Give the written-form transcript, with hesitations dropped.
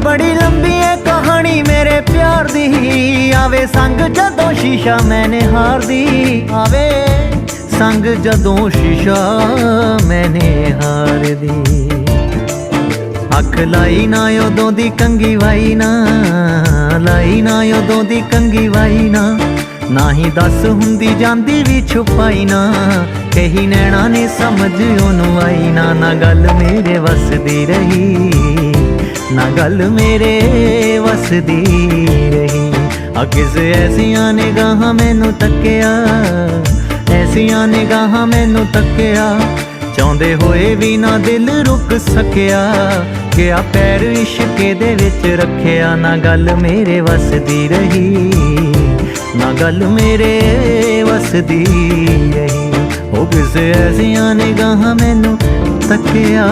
बड़ी लंबी है कहानी मेरे प्यार दी, आवे संग जदों शीशा मैंने हार दी, आवे संग जदों शीशा मैंने हार दी। अख लाई ना उदों दी कंगी वाई ना, लाई ना उदों दी कंगी वाई ना ही दस हुंदी जांदी भी छुपाई ना, कही नैना ने समझ ओनू आई ना गल मेरे वसदी रही, ना गल मेरे वसदी रही। किस ऐसियां निगाहां मैनू तक्किया, ऐसियां निगाहां मैनू तक्किया, चाहुंदे होए भी ना दिल रुक सकिया, क्या पैर इश्के दे विच रखिया, ना गल मेरे वसदी रही, ना गल मेरे वसदी रही। ओ किस ऐसियां निगाहां मैनू तक्किया।